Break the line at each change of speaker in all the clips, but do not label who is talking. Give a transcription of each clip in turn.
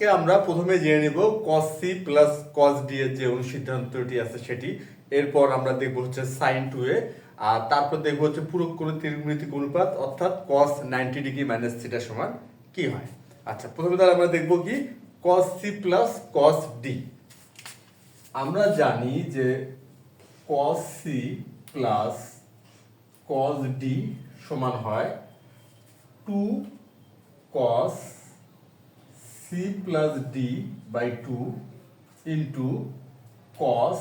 আজকে আমরা প্রথমে জেনে নেব cos c plus cos d এর যে অনুসিদ্ধান্তটি আছে সেটি। এরপর আমরা দেখব হচ্ছে sin 2a, আর তারপর দেখব হচ্ছে পূরক কোণের ত্রিগুণিতিক অনুপাত অর্থাৎ cos 90 ডিগ্রি মাইনাস থিটা সমান কি হয়। আচ্ছা, প্রথমে তাহলে আমরা দেখব কি cos c plus cos d। আমরা জানি যে cos c plus cos d সমান হয় 2 cos c plus d by 2 into cos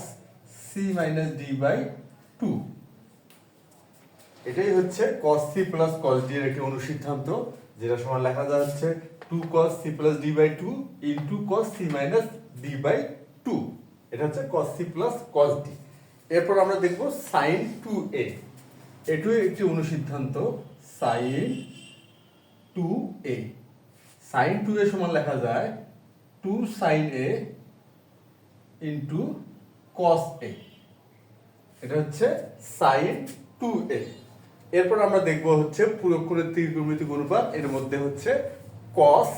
c minus d by 2। এটাই হচ্ছে cos c plus cos d এর একটি অনুসিদ্ধান্ত, যেটা সমান লেখা যাচ্ছে 2 cos c plus d by 2 into cos c minus d by 2। এটা হচ্ছে cos c plus cos d। এরপর আমরা দেখব sin 2a। এটাও একটি অনুসিদ্ধান্ত sin 2a। sin 2a সমান লেখা যায় 2 sin a into cos a। এটা হচ্ছে sin 2a। এরপর আমরা দেখব হচ্ছে পূরক কোণের ত্রিগুণিতিক অনুপাত, এর মধ্যে হচ্ছে cos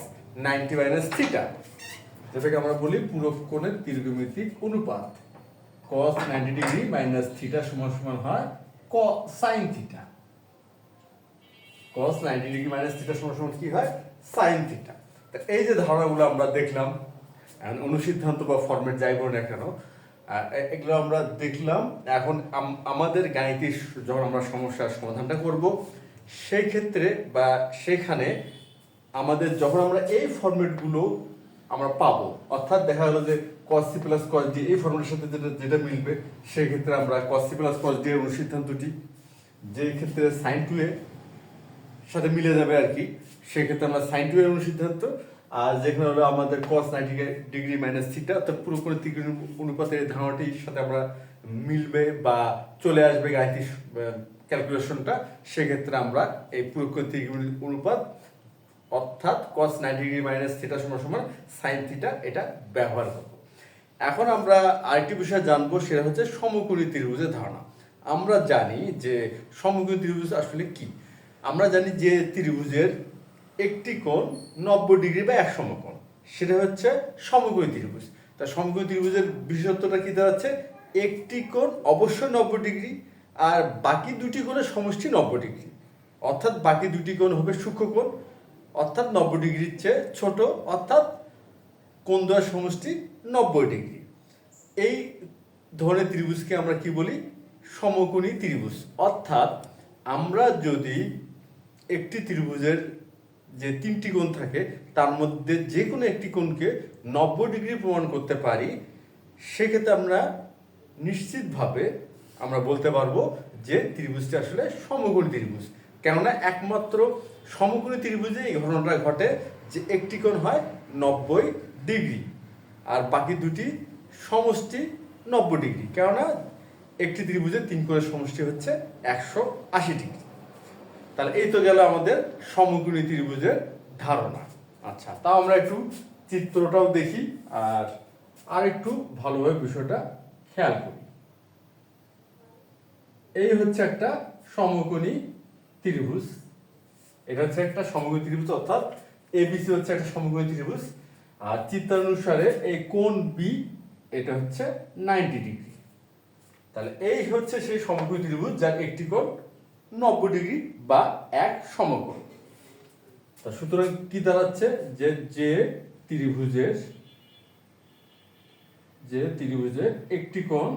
90 মাইনাস থিটা, যেটাকে আমরা বলি পূরক কোণের ত্রিগুণিতিক অনুপাত। cos 90 ডিগ্রি মাইনাস থিটা সমান সমান হয় sin theta. cos 90 degree minus theta সমান সমান কি হয় sin থিটা। এই যে ধারণাগুলো আমরা দেখলাম, অনুসিদ্ধান্ত বা ফরম্যাট যাই বলে না কেন, এগুলো আমরা দেখলাম। এখন আমাদের গাণিতিক যখন আমরা সমস্যার সমাধানটা করব, সেই ক্ষেত্রে বা সেখানে আমাদের যখন আমরা এই ফরম্যাটগুলো আমরা পাবো, অর্থাৎ দেখা গেল যে cos c plus cos d এই ফরম্যাটের সাথে যেটা মিলবে, সেই ক্ষেত্রে আমরা cos c plus cos d এর অনুসিদ্ধান্তটি, যে ক্ষেত্রে sin 2a সাথে মিলে যাবে আর কি, সেক্ষেত্রে আমরা sin 2 এর অনুসিদ্ধান্ত, আর যেখানে হলো আমাদের cos 90 ডিগ্রি মাইনাস থিটা অর্থাৎ পূরক কোণের ত্রিগুণিতিক অনুপাতের ধারণাটির সাথে আমরা মিলবে বা চলে আসবে গাণিতিক ক্যালকুলেশনটা, সেক্ষেত্রে আমরা এই পূরক কোণের ত্রিগুণিতিক অনুপাত অর্থাৎ cos 90 ডিগ্রি মাইনাস থিটা সমান সমান sin থিটা এটা ব্যবহার করব। এখন আমরা আরেকটি বিষয় জানবো, সেটা হচ্ছে সমকোণী ত্রিভুজের ধারণা। আমরা জানি যে সমকোণী ত্রিভুজ আসলে কি। আমরা জানি যে ত্রিভুজের একটি কোণ 90 ডিগ্রি বা এক সমকোণ, সেটা হচ্ছে সমকোণী ত্রিভুজ। তা সমকোণী ত্রিভুজের বিশেষত্বটা কি দাঁড়াচ্ছে, একটি কোণ অবশ্যই 90 ডিগ্রি আর বাকি দুটি কোণের সমষ্টি 90 ডিগ্রি, অর্থাৎ বাকি দুটি কোণ হবে সূক্ষ্মকোণ, অর্থাৎ 90 ডিগ্রির চেয়ে ছোট, অর্থাৎ কোণ দ্বয়ের সমষ্টি 90 ডিগ্রি। এই ধরনের ত্রিভুজকে আমরা কি বলি, সমকোণী ত্রিভুজ। অর্থাৎ আমরা যদি একটি ত্রিভুজের যে তিনটি কোণ থাকে তার মধ্যে যে কোনো একটি কোণকে 90 ডিগ্রি প্রমাণ করতে পারি, সেক্ষেত্রে আমরা নিশ্চিতভাবে আমরা বলতে পারবো যে ত্রিভুজটি আসলে সমকোণী ত্রিভুজ। কেননা একমাত্র সমকোণী ত্রিভুজে এই ঘটনাটা ঘটে যে একটি কোণ হয় 90 ডিগ্রি আর বাকি দুটি সমষ্টি 90 ডিগ্রি, কেননা একটি ত্রিভুজের তিন কোণের সমষ্টি হচ্ছে 180 ডিগ্রি। তাহলে এই তো গেল আমাদের সমকোণী ত্রিভুজের ধারণা। আচ্ছা, তাও আমরা একটু চিত্রটাও দেখি আর একটু ভালোভাবে বিষয়টা খেয়াল করি। এই হচ্ছে একটা সমকোণী ত্রিভুজ, এটা হচ্ছে একটা সমকোণী ত্রিভুজ, অর্থাৎ এবিসি হচ্ছে একটা সমকোণী ত্রিভুজ। আর চিত্রানুসারে এই কোণ বি এটা হচ্ছে 90 ডিগ্রি। তাহলে এই হচ্ছে সেই সমকোণী ত্রিভুজ যার একটি কোণ 90 ডিগ্রি বা এক সমকোণ। তা সুতরাং কি দাঁড়াচ্ছে, যে ত্রিভুজের একটি কোণ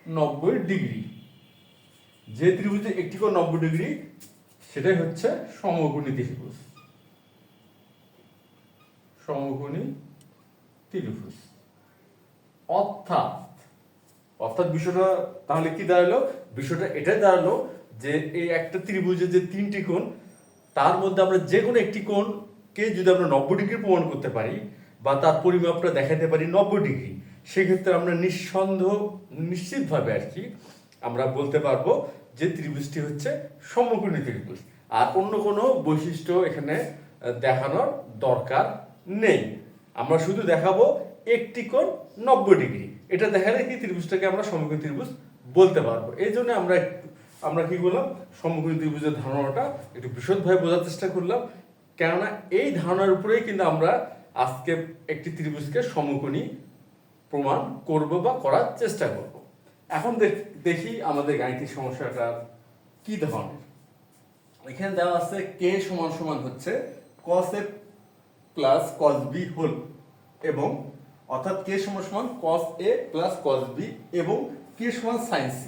90 ডিগ্রি, যে ত্রিভুজের একটি কোণ 90 ডিগ্রি সেটাই হচ্ছে সমকোণী ত্রিভুজ। সমকোণী ত্রিভুজ অর্থাৎ বিষয়টা তাহলে কি দাঁড়ালো, বিষয়টা এটাই দাঁড়ালো যে এই একটা ত্রিভুজের যে তিনটি কোণ, তার মধ্যে আমরা যে কোনো একটি কোণকে যদি আমরা 90 ডিগ্রি প্রমাণ করতে পারি বা তার পরিমাপটা দেখাতে পারি 90 ডিগ্রি, সেক্ষেত্রে আমরা নিশ্চিতভাবে আর কি আমরা বলতে পারবো যে ত্রিভুজটি হচ্ছে সমকোণী ত্রিভুজ। আর অন্য কোনো বৈশিষ্ট্য এখানে দেখানোর দরকার নেই, আমরা শুধু দেখাবো একটি কোণ 90 ডিগ্রি, এটা দেখালে কি ত্রিভুজটাকে আমরা সমকোণী ত্রিভুজ বলতে পারবো। এই জন্য আমরা কি করলাম, সমকোণী ত্রিভুজের ধারণাটা একটু বিশদভাবে বোঝার চেষ্টা করলাম, কেননা এই ধারণার উপরেই কিন্তু আমরা আজকে একটি ত্রিভুজকে সমকোণী প্রমাণ করব বা করার চেষ্টা করব। এখন দেখি আমাদের গাণিতিক সমস্যাটা কি ধরনের। এখানে দেওয়া আছে কে সমান সমান হচ্ছে cos a plus cos b whole, এবং অর্থাৎ কে সমান সমান cos a plus cos b এবং কে সমান sin c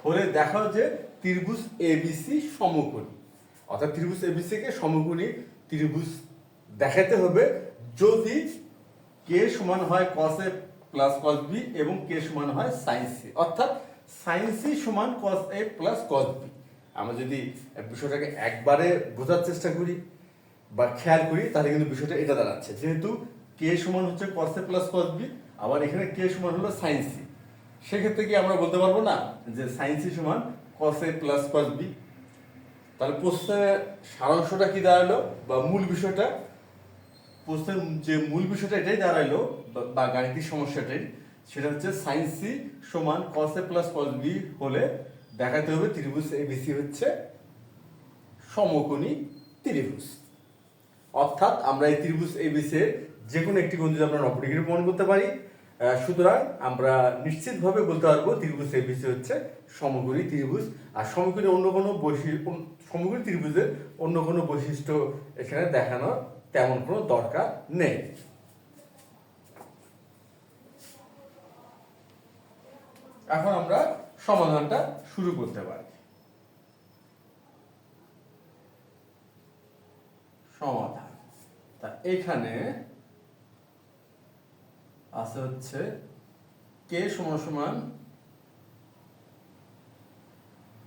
হলে দেখাও যে ত্রিভুজ ABC সমকোণী। অর্থাৎ ত্রিভুজ ABC কে সমকোণী ত্রিভুজ দেখাতে হবে যদি কে সমান হয় cos a plus cos b এবং কে সমান হয় sin c, অর্থাৎ sin c সমান cos a plus cos b। আমরা যদি বিষয়টাকে একবারে বোঝার চেষ্টা করি বা খেয়াল করি তাহলে কিন্তু বিষয়টা এটা দাঁড়াচ্ছে, যেহেতু কে সমান হচ্ছে cos a plus cos b, আবার এখানে কে সমান হলো sin c, সেক্ষেত্রে কি আমরা বলতে পারবো না যে sin c সমান cos a plus cos b? তাহলে প্রশ্নের সারাংশটা কি দাঁড়ালো বা মূল বিষয়টা, প্রশ্নের যে মূল বিষয়টা এটাই দাঁড়ালো বা গাণিতিক সমস্যাটাই, সেটা হচ্ছে sin c সমান cos a plus cos b হলে দেখাতে হবে ত্রিভুজ ABC হচ্ছে সমকোণী ত্রিভুজ। অর্থাৎ আমরা এই ত্রিভুজ ABC এর যে কোনো একটি কোণ যদি আমরা 90 ডিগ্রি প্রমাণ করতে পারি, সুতরাং আমরা নিশ্চিতভাবে বলতে পারবো ত্রিভুজ ABC হচ্ছে সমকোণী ত্রিভুজ। আর সমকোণী অন্য কোনো সমকোণী ত্রিভুজের অন্য কোনো বৈশিষ্ট্য এখানে দেখানো তেমন কোনো দরকার নেই। এখন আমরা সমাধানটা শুরু করতে পারি। সমাধান তা এখানে আছে হচ্ছে কে সমান সমান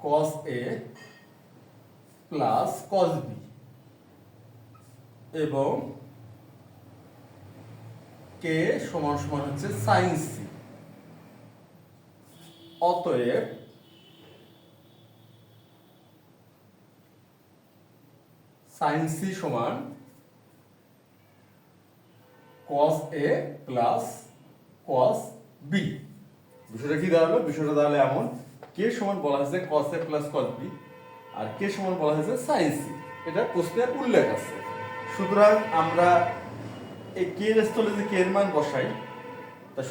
cos a plus cos b এবং কে সমান সমান হচ্ছে sin c। অতএব sin c সমান cos a plus cos b। বিষয়টা কি দাঁড়ালো, বিষয়টা দাঁড়ালো এমন, কে সমান বলা হয়েছে cos a plus cos b আর কে সমান বলা হয়েছে sin c, এটা প্রশ্নের উল্লেখ আছে। সুতরাং আমরা এই কে এর স্থলে যে কে এর মান বসাই, তা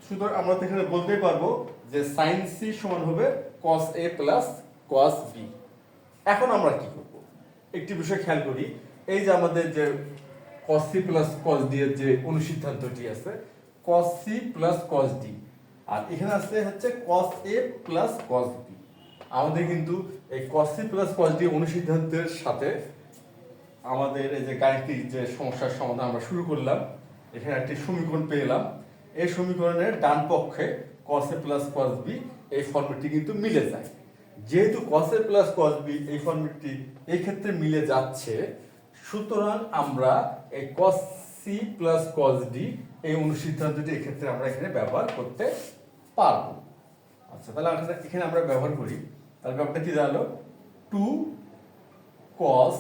সুতরাং আমরা তো এখানে বলতেই পারবো যে sin c সমান হবে cos a plus cos b। এখন আমরা কি করব, একটি বিষয় খেয়াল করি, এই যে আমাদের যে cos c plus cos d এর যে অনুসিদ্ধান্তটি আছে cos c plus cos d, আর এখানে আছে হচ্ছে cos a plus cos b। আমাদের কিন্তু এই cos c plus cos d অনুসিদ্ধান্তের সাথে আমাদের এই যে গাণিতিক যে সমস্যার সমাধান আমরা শুরু করলাম, এখানে একটি সমীকরণ পেলাম, এই সমীকরণের ডান পক্ষে cos a plus cos b এই ফর্মেটটি কিন্তু মিলে যায়। যেহেতু cos a plus cos b এই ফর্মেটটি এই ক্ষেত্রে মিলে যাচ্ছে, সুতরাং আমরা এই cos c plus cos d এই অনুসিদ্ধান্তটি এই ক্ষেত্রে আমরা এখানে ব্যবহার করতে পারবো। আচ্ছা, তাহলে এখানে আমরা ব্যবহার করি, তাহলে ব্যাপারটা কি দাঁড়ালো 2 cos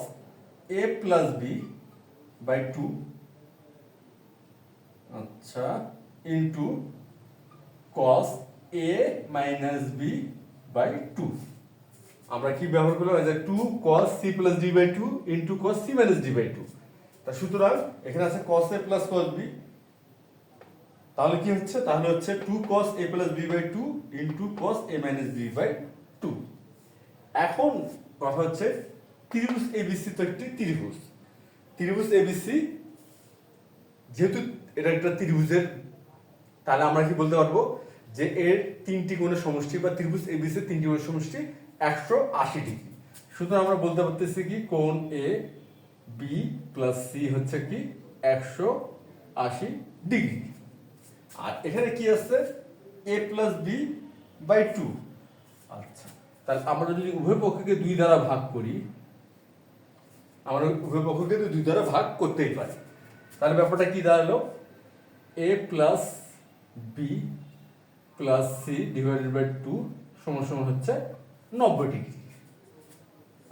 a plus b by 2, আচ্ছা, into cos a minus b by 2। আমরা কি ব্যবহার করলাম, যে 2 cos c plus d by 2 into cos c minus d by 2। তা সুতরাং এখানে আছে cos a plus cos b, তাহলে কি হচ্ছে, তাহলে হচ্ছে 2 cos a plus b by 2 into cos a minus b by 2। এখন কথা হচ্ছে ত্রিভুজ ABC তো একটি ত্রিভুজ, ত্রিভুজ ABC যেহেতু এটা একটা ত্রিভুজের, তাহলে আমরা কি বলতে পারবো যে এর তিনটি কোণের সমষ্টি বা ত্রিভুজ ABC এর তিনটি কোণের সমষ্টি 180 ডিগ্রি। সুতরাং আমরা বলতে পারতেছি কি কোণ A B প্লাস C হচ্ছে কি 180 ডিগ্রি। আর এখানে কি আছে a প্লাস b বাই 2। আচ্ছা, তাহলে আমরা যদি উভয় পক্ষকে 2 দ্বারা ভাগ করি, আমরা উভয় পক্ষকে 2 দ্বারা ভাগ করতেই পারি, তাহলে ব্যাপারটা কি দাঁড়ালো a plus b plus c divided by 2 সমান সমান হচ্ছে 90 ডিগ্রি।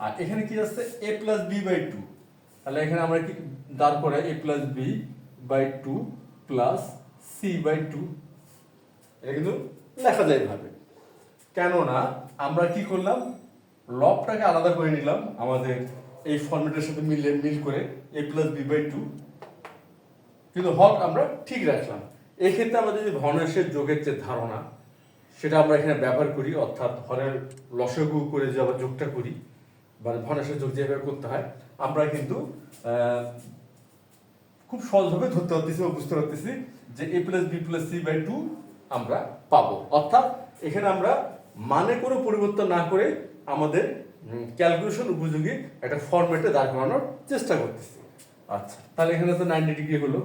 আর এখানে কি আছে a প্লাস b বাই 2, তাহলে এখানে আমরা কি দাঁড় করাই a plus b by 2 plus c by 2, এটা কিন্তু লেখা যায় ভাবে, কেননা আমরা কি করলাম লবটাকে আলাদা করে নিলাম আমাদের এই ফর্মেটের সাথে মিল করে a plus B by two, কিন্তু হর আমরা ঠিক রাখলাম। এক্ষেত্রে আমাদের যে ভগ্নাংশের যোগের যে ধারণা সেটা আমরা এখানে ব্যবহার করি, অর্থাৎ হরের লসাগু করে যে আবার যোগটা করি বা ভগ্নাংশের যোগ যেভাবে করতে হয় আমরা কিন্তু খুব সহজভাবে ধরতে পারতেছি বা বুঝতে পারতেছি যে a plus B plus C by two আমরা পাবো। অর্থাৎ এখানে আমরা মানে কোনো পরিবর্তন না করে আমাদের ক্যালকুলেশন উপযোগী একটা ফরম্যাটে দাঁড় করানোর চেষ্টা করতেছি। আচ্ছা, তাহলে এখানে তো 90 ডিগ্রি হলো।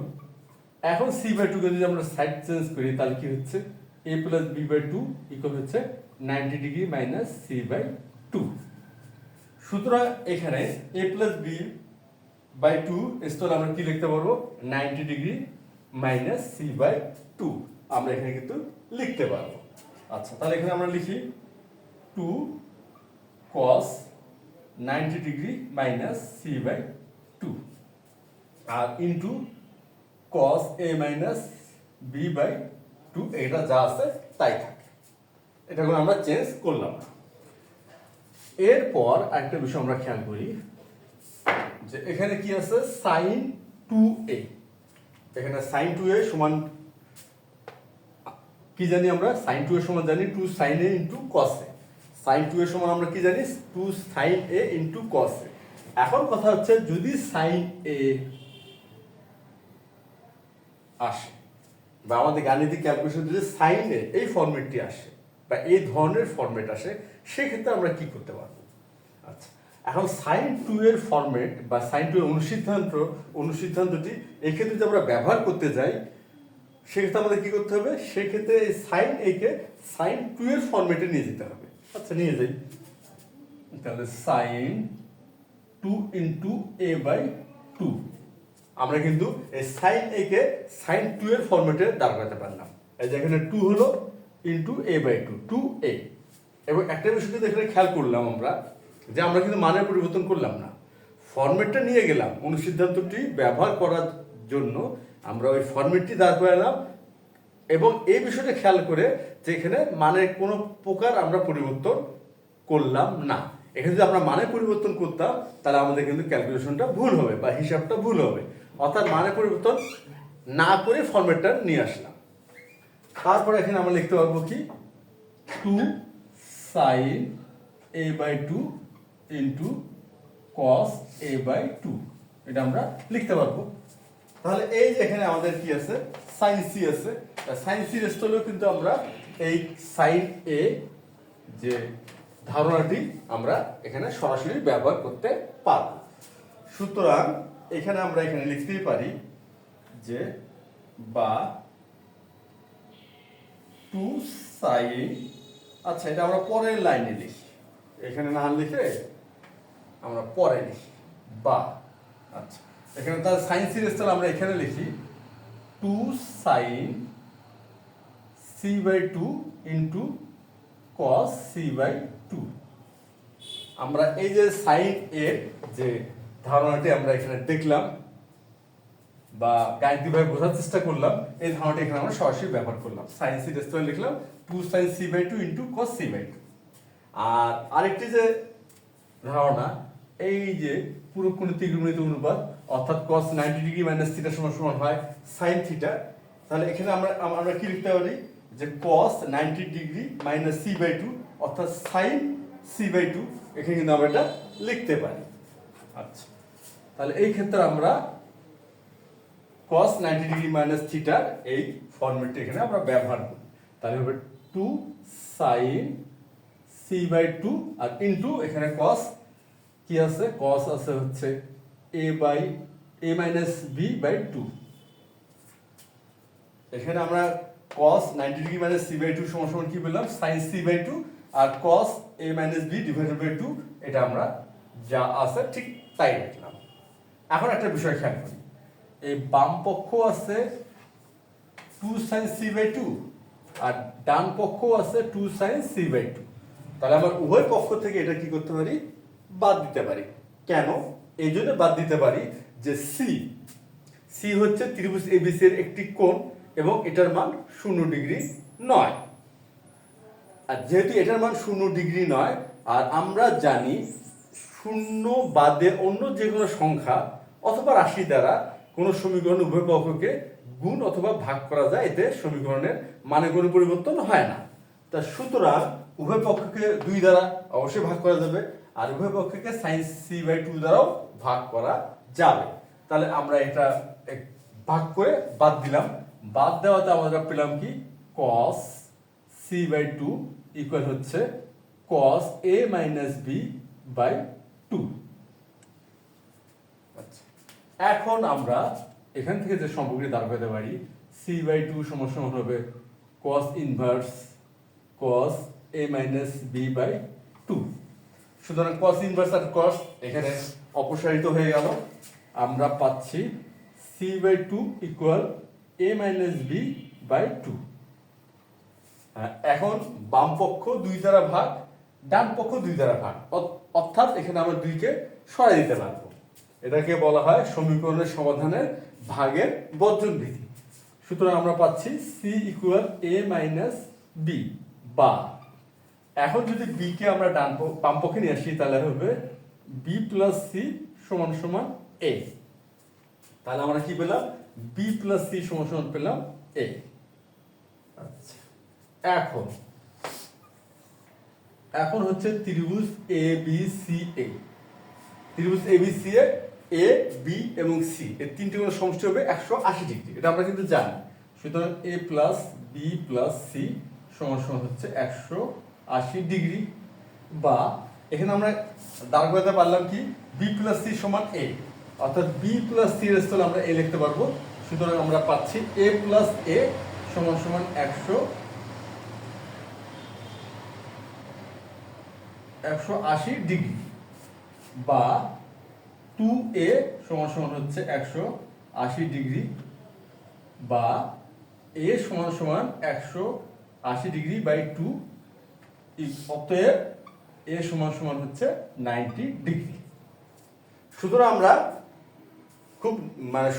এখন সি বাই টুকে যদি আমরা সাইড চেঞ্জ করি তাহলে কি হচ্ছে, a plus B by two equal হচ্ছে 90 degree minus C by two. সুতরাং এখানে a plus B by two স্থলে আমরা কি লিখতে পারবো, 90 degree minus C by two আমরা এখানে কিন্তু লিখতে পারবো। আচ্ছা, তাহলে এখানে আমরা লিখি 2 cos 90 degree minus C by two আর into cos a minus B by two, এটা যা আছে তাই থাকে, এটা কোনো আমরা চেঞ্জ করলাম না। এরপর একটা বিষয় আমরা খেয়াল করি যে এখানে কি আছে, sin 2a। এখানে sin 2a সমান কি জানি আমরা, sin 2a সমান জানি 2 sin a into cos a। sin 2a সমান আমরা কি জানি, 2 sin a into cos a। এখন কথা হচ্ছে যদি sin a আসে বা আমাদের গাণিতিক ক্যালকুলেশন যদি sin a এই ফরম্যাটটি আসে বা এই ধরনের ফরম্যাট আসে, সেক্ষেত্রে আমরা কি করতে পারবো। আচ্ছা, এখন sin 2 এর ফরম্যাট বা sin 2 এর অনুসিদ্ধান্তটি এক্ষেত্রে যদি আমরা ব্যবহার করতে যাই, সেক্ষেত্রে আমাদের কি করতে হবে, সেক্ষেত্রে sin a কে sin 2 এর ফরম্যাটে নিয়ে যেতে হবে। আচ্ছা, নিয়ে যাই, তাহলে sin 2 ইনটু a বাই 2 আমরা কিন্তু এই sin a কে sin 2 এর ফরম্যাটে দাঁড় করাতে পারলাম। এই যে এখানে 2 হলো ইনটু a বাই 2, 2a। এবং একটা বিষয় কিন্তু এখানে খেয়াল করলাম আমরা যে আমরা কিন্তু মানের পরিবর্তন করলাম না, ফরম্যাটটা নিয়ে গেলাম। অনুসিদ্ধান্তটি ব্যবহার করার জন্য আমরা ওই ফরম্যাটটি দাঁড় করালাম এবং এই বিষয়টা খেয়াল করে যে এখানে মানের কোনো প্রকার আমরা পরিবর্তন করলাম না। এখানে যদি আমরা মানে পরিবর্তন করতাম তাহলে আমাদের কিন্তু ক্যালকুলেশনটা ভুল হবে বা হিসাবটা ভুল হবে। অর্থাৎ মানে পরিবর্তন না করে ফরম্যাটটা নিয়ে আসলাম। তারপরে এখানে আমরা লিখতে পারবো কি, 2 sin a by 2 into cos a by 2, এটা আমরা লিখতে পারবো। তাহলে এই যে এখানে আমাদের কি আছে, sin c আছে। sin c এর স্থলেও কিন্তু আমরা এই sin a যে ধারণাটি আমরা এখানে সরাসরি ব্যবহার করতে পারব। সুতরাং এখানে আমরা এখানে লিখতেই পারি যে বা 2 sin, আচ্ছা এটা আমরা পরের লাইনে লিখি, এখানে না লিখে আমরা পরে লিখি বা, আচ্ছা এখানে তার sin c এর স্থলে আমরা এখানে লিখি 2 sin c by 2 into cos c by 2। আমরা এই যে sin এর যে ধারণাটি আমরা এখানে দেখলাম বা গাণিতিকভাবে বোঝার চেষ্টা করলাম, এই ধারণাটি এখানে আমরা সরাসরি ব্যবহার করলাম। sin c এর স্থলে লিখলাম 2 sin c by 2 into cos c by 2। আর আরেকটি যে ধারণা, এই যে পুরোকোণিক ত্রিকোণমিতিক অনুপাত, অর্থাৎ cos 90 ডিগ্রি মাইনাস থিটা সমান হয় sin থিটা। তাহলে এখানে আমরা কি লিখতে পারি যে cos 90 degree minus c by 2 অর্থাৎ sin c বাই 2, এখানে কিন্তু আমরা এটা লিখতে পারি। আচ্ছা, তাহলে এই ক্ষেত্রে আমরা cos 90 ডিগ্রি মাইনাস থিটার এই ফরম্যাটটি এখানে আমরা ব্যবহার করি। তাহলে হবে 2 sin c বাই 2 আর ইনটু এখানে cos কি আছে, cos আছে হচ্ছে a by a minus b by 2। এখানে আমরা cos 90 degree minus c by 2 সমান সমান কি বললাম, sin c বাই 2 আর cos a minus b divided by 2, এটা আমরা যা আছে ঠিক তাই লিখলাম। এখন একটা বিষয় খেয়াল করি, এই বাম পক্ষ আছে 2 sin c বাই 2 আর ডান পক্ষ আছে 2 sin c বাই 2। তাহলে আমরা উভয় পক্ষ থেকে এটা কি করতে পারি, বাদ দিতে পারি। কেন? এই জন্য বাদ দিতে পারি যে c হচ্ছে ত্রিভুজ ABC এর একটি কোণ এবং এটার মান 0 ডিগ্রি নয়। আর যেহেতু এটার মান 0 ডিগ্রি নয়, আর আমরা জানি শূন্য বাদে অন্য যে কোনো সংখ্যা অথবা রাশি দ্বারা কোনো সমীকরণ উভয় পক্ষকে গুণ অথবা ভাগ করা যায়, এতে সমীকরণের মানে কোনো পরিবর্তন হয় না। তা সুতরাং উভয় পক্ষকে 2 দ্বারা অবশ্যই ভাগ করা যাবে, আর উভয় পক্ষকে sin c/2 দ্বারাও ভাগ করা যাবে। তাহলে আমরা এটা ভাগ করে বাদ দিলাম, বাদ দেওয়াতে আমরা পেলাম কি cos c/2 ইকুয়াল হচ্ছে cos a - b/2। আচ্ছা, এখন আমরা এখান থেকে যে সম্পর্কটি দাঁড় করতে পারি c/2 সমান হবে cos inverse cos a - b/2। সুতরাং cos ইনভার্স আর cos এখানে অপসারিত হয়ে গেল, আমরা পাচ্ছি c/2 ইকুয়াল a - b/2। এখন বাম পক্ষ 2 দ্বারা ভাগ, ডান পক্ষ 2 দ্বারা ভাগ, অর্থাৎ এখানে আমরা 2 কে সরাই দিতে পারবো। এটাকে বলা হয় সমীকরণের সমাধানের ভাগের বর্জন বিধি। সুতরাং আমরা পাচ্ছি c ইকুয়াল a - b, বা এখন যদি b কে আমরা বাম পক্ষে নিয়ে আসি তাহলে হবে b + c = a। তাহলে আমরা কি পেলাম b + c = পেলাম a। আচ্ছা, এখন হচ্ছে ত্রিভুজ ABCA। ত্রিভুজ ABCA A, B এবং C এর তিনটি কোণের সমষ্টি হবে 180 ডিগ্রি, এটা আমরা কিন্তু জানি। সুতরাং A + B + C = হচ্ছে 180 ডিগ্রি, বা এখানে আমরা দাঁড় করাতে পারলাম কি B + C = A, অর্থাৎ B + C এর স্থলে আমরা A লিখতে পারবো। সুতরাং আমরা পাচ্ছি A + A = 180 ডিগ্রি, বা 2A হচ্ছে 180 ডিগ্রি, বা A = 180 ডিগ্রি/2। অতএব A = হচ্ছে 90 ডিগ্রি। সুতরাং আমরা খুব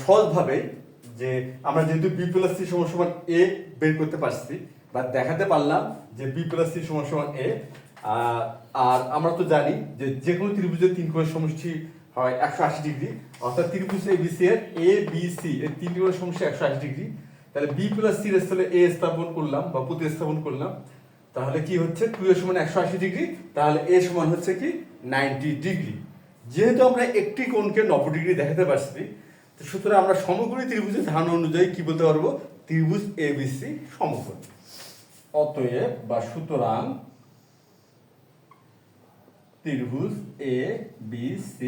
সহজভাবে যে আমরা যেহেতু B + C = A বের করতে পারছি বা দেখাতে পারলাম যে B + C = A, আর আমরা তো জানি যে যে কোনো ত্রিভুজের 3 কোণের সমষ্টি হয় 180 ডিগ্রি, অর্থাৎ ত্রিভুজ ABC এর ABC এর 3 কোণের সমষ্টি 180 ডিগ্রি। তাহলে B + C এর স্থলে A স্থাপন করলাম বা প্রতিস্থাপন করলাম, তাহলে কি হচ্ছে 2A = 180 ডিগ্রি, তাহলে A = হচ্ছে কি 90 ডিগ্রি। যেহেতু আমরা একটি কোণকে 90 ডিগ্রি দেখাতে পারছি, তো সুতরাং আমরা সমকোণী ত্রিভুজের ধারণা অনুযায়ী কি বলতে পারবো, ত্রিভুজ ABC সমকোণী। অতএব বা সুতরাং ত্রিভুজ ABC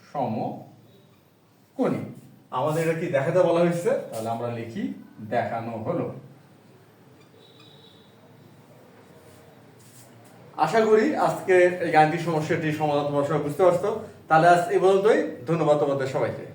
সমকোণী। আমাদের এটা কি দেখাতে বলা হয়েছে, তাহলে আমরা লিখি দেখানো হলো। আশা করি আজকে এই গাণিতিক সমস্যাটির সমাধান তোমরা সবাই বুঝতে পারছো। তাহলে আজ এই পর্যন্তই। ধন্যবাদ তোমাদের সবাইকে।